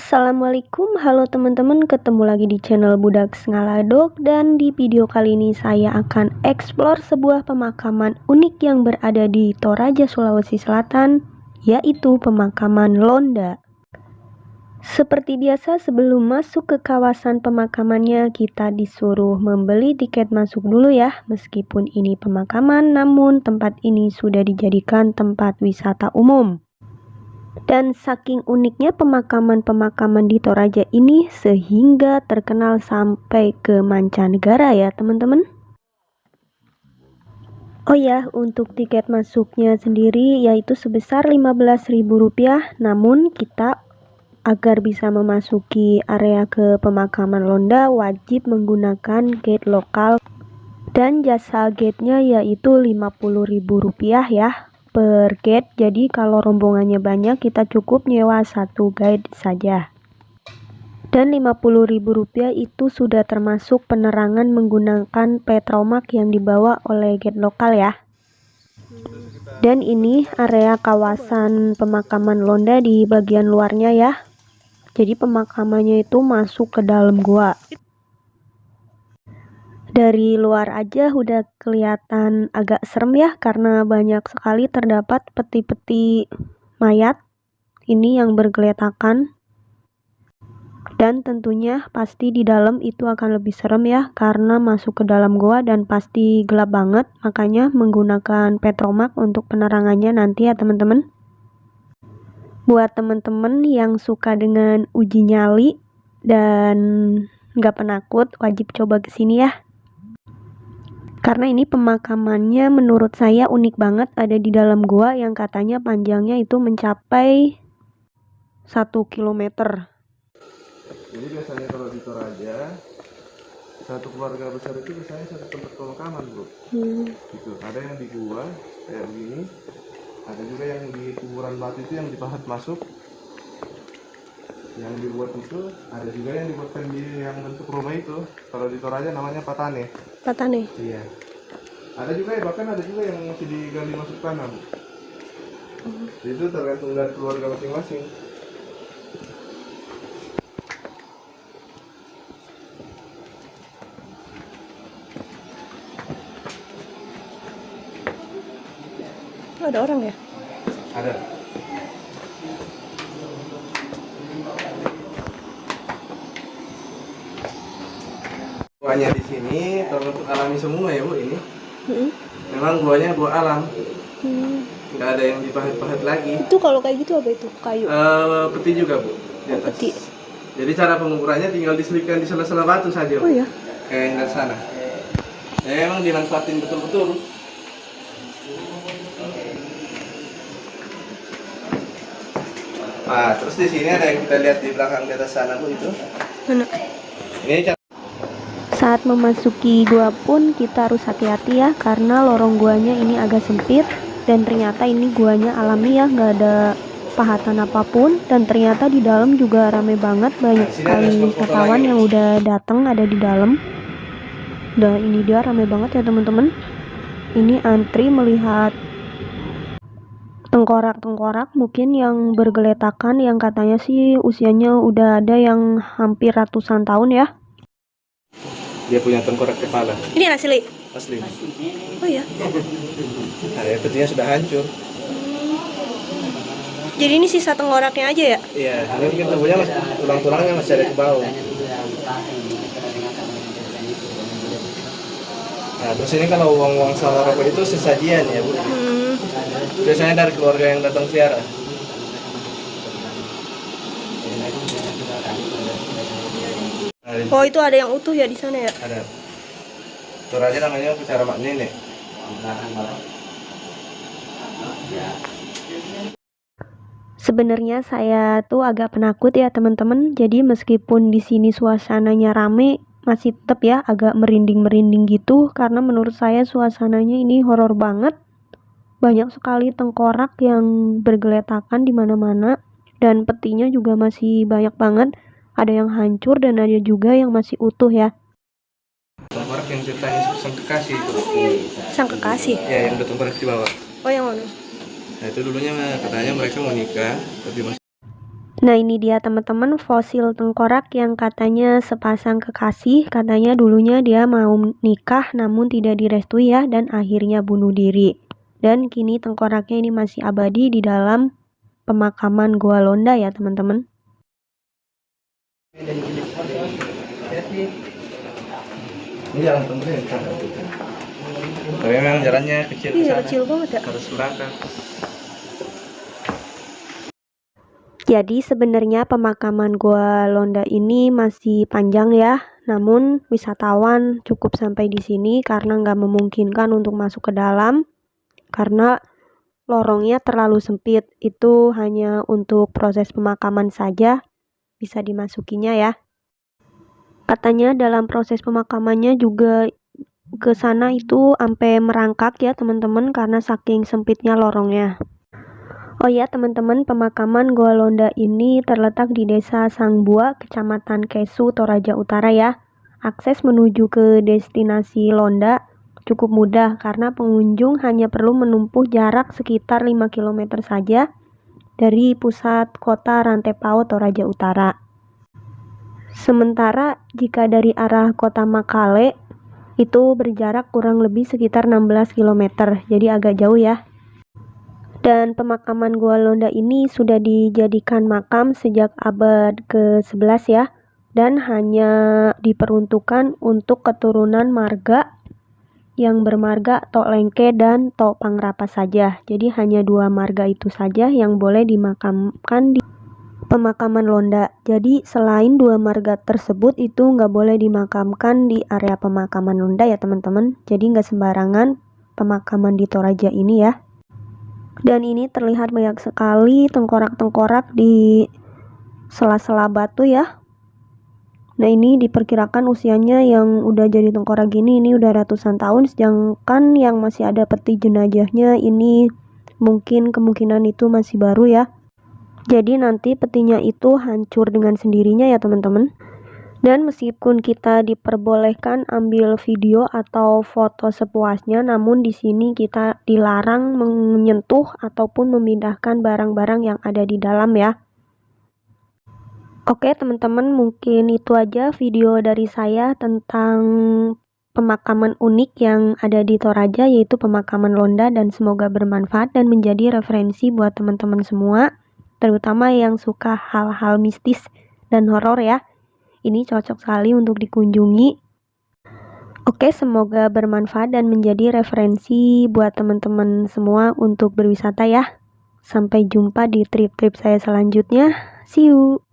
Assalamualaikum, halo teman-teman, ketemu lagi di channel Budak Ngaladok. Dan di video kali ini saya akan eksplor sebuah pemakaman unik yang berada di Toraja, Sulawesi Selatan, yaitu pemakaman Londa. Seperti biasa, sebelum masuk ke kawasan pemakamannya, kita disuruh membeli tiket masuk dulu ya. Meskipun ini pemakaman, namun tempat ini sudah dijadikan tempat wisata umum. Dan saking uniknya pemakaman-pemakaman di Toraja ini sehingga terkenal sampai ke mancanegara ya teman-teman. Oh ya, untuk tiket masuknya sendiri yaitu sebesar Rp15.000, namun kita agar bisa memasuki area ke pemakaman Londa wajib menggunakan gate lokal dan jasa gate-nya yaitu Rp50.000 ya per gate. Jadi kalau rombongannya banyak kita cukup nyewa satu guide saja. Dan Rp50.000 itu sudah termasuk penerangan menggunakan petromak yang dibawa oleh gate lokal ya. Dan ini area kawasan pemakaman Londa di bagian luarnya ya. Jadi pemakamannya itu masuk ke dalam gua. Dari luar aja udah kelihatan agak serem ya, karena banyak sekali terdapat peti-peti mayat ini yang bergeletakan. Dan tentunya pasti di dalam itu akan lebih serem ya, karena masuk ke dalam gua dan pasti gelap banget. Makanya menggunakan petromak untuk penerangannya nanti ya teman-teman. Buat teman-teman yang suka dengan uji nyali dan nggak penakut, wajib coba kesini ya. Karena ini pemakamannya menurut saya unik banget, ada di dalam gua yang katanya panjangnya itu mencapai 1 kilometer. Jadi biasanya kalau di Toraja, satu keluarga besar itu biasanya satu tempat pemakaman bro. Gitu. Ada yang di gua kayak begini, ada juga yang di kuburan batu itu yang dipahat masuk, yang dibuat itu, ada juga yang dibuatkan di yang bentuk rumah itu. Kalau di Toraja namanya patane. Patane? Iya. Ada juga ya, bahkan ada juga yang masih digali masuk tanah bu. Itu tergantung dari keluarga masing-masing. Ada orang ya? Ada. Guanya di sini terbentuk alami semua ya bu ini. Memang guanya gua alam. Nggak ada yang dipahat-pahat lagi. Itu kalau kayak gitu apa itu? Kayu? Peti juga bu di atas. Peti. Jadi cara pengukurannya tinggal diselipkan di sela-sela batu saja. Oh ya? Kayak yang dari sana. Ya emang dimanfaatin betul-betul. Nah, terus di sini ada yang kita lihat di belakang di atas sana bu itu. Mana? Ini Saat memasuki gua pun kita harus hati-hati ya, karena lorong guanya ini agak sempit dan ternyata ini guanya alami ya, nggak ada pahatan apapun. Dan ternyata di dalam juga rame banget, banyak sekali wisatawan yang udah datang ada di dalam. Dan ini dia rame banget ya teman-teman. Ini antri melihat tengkorak-tengkorak mungkin yang bergeletakan, yang katanya sih usianya udah ada yang hampir ratusan tahun ya. dia punya tengkorak kepala. Ini asli? Asli. Oh ya? Nah, ya, petinya sudah hancur. Jadi ini sisa tengkoraknya aja ya? Iya, ini mungkin tubuhnya masih, tulang-tulangnya masih ada di bawah. Nah, terus ini kalau uang-uang sama rokok itu sesajian ya bu. Biasanya dari keluarga yang datang ziarah. Oh itu ada yang utuh ya di sana ya? Ada. Toraja namanya upacara mak nenek. Sebenarnya saya tuh agak penakut ya teman-teman. Jadi meskipun di sini suasananya rame, masih tetap ya agak merinding-merinding gitu, karena menurut saya suasananya ini horor banget. Banyak sekali tengkorak yang bergeletakan di mana-mana dan petinya juga masih banyak banget. Ada yang hancur dan ada juga yang masih utuh ya. Tengkorak yang ceritanya sang kekasih itu. Sang kekasih? Ya, yang udah tengkorak di bawah. Oh yang mana? Nah itu dulunya katanya mereka mau nikah, tapi masih. Nah, ini dia teman-teman fosil tengkorak yang katanya sepasang kekasih. Katanya dulunya dia mau nikah namun tidak direstui ya, dan akhirnya bunuh diri. Dan kini tengkoraknya ini masih abadi di dalam pemakaman Goa Londa ya teman-teman. Ini jalan pemerintah. Tapi memang jalannya kecil. Iya, kecil banget ya. Harus belakang. Jadi sebenarnya pemakaman Goa Londa ini masih panjang ya, namun wisatawan cukup sampai di sini karena nggak memungkinkan untuk masuk ke dalam karena lorongnya terlalu sempit. Itu hanya untuk proses pemakaman saja bisa dimasukinya ya. Katanya dalam proses pemakamannya juga ke sana itu sampai merangkak ya teman-teman karena saking sempitnya lorongnya. Oh ya teman-teman, pemakaman Goa Londa ini terletak di Desa Sangbua, Kecamatan Kesu, Toraja Utara ya. Akses menuju ke destinasi Londa cukup mudah karena pengunjung hanya perlu menempuh jarak sekitar 5 km saja dari pusat kota Rantepao, Toraja Utara. Sementara jika dari arah kota Makale itu berjarak kurang lebih sekitar 16 km, jadi agak jauh ya. Dan pemakaman Goa Londa ini sudah dijadikan makam sejak abad ke-11 ya, dan hanya diperuntukkan untuk keturunan marga yang bermarga Tok Lengke dan Tok Pangrapa saja. Jadi hanya 2 marga itu saja yang boleh dimakamkan di pemakaman Londa. Jadi selain 2 marga tersebut itu nggak boleh dimakamkan di area pemakaman Londa ya teman-teman. Jadi nggak sembarangan pemakaman di Toraja ini ya. Dan ini terlihat banyak sekali tengkorak-tengkorak di sela-sela batu ya. Nah, ini diperkirakan usianya yang udah jadi tengkorak gini ini udah ratusan tahun, sedangkan yang masih ada peti jenazahnya ini mungkin kemungkinan itu masih baru ya. Jadi nanti petinya itu hancur dengan sendirinya ya teman-teman. Dan meskipun kita diperbolehkan ambil video atau foto sepuasnya, namun di sini kita dilarang menyentuh ataupun memindahkan barang-barang yang ada di dalam ya. Oke teman-teman, mungkin itu aja video dari saya tentang pemakaman unik yang ada di Toraja, yaitu pemakaman Londa, dan semoga bermanfaat dan menjadi referensi buat teman-teman semua, terutama yang suka hal-hal mistis dan horor ya. Ini cocok sekali untuk dikunjungi. Oke, semoga bermanfaat dan menjadi referensi buat teman-teman semua untuk berwisata ya. Sampai jumpa di trip-trip saya selanjutnya. See you!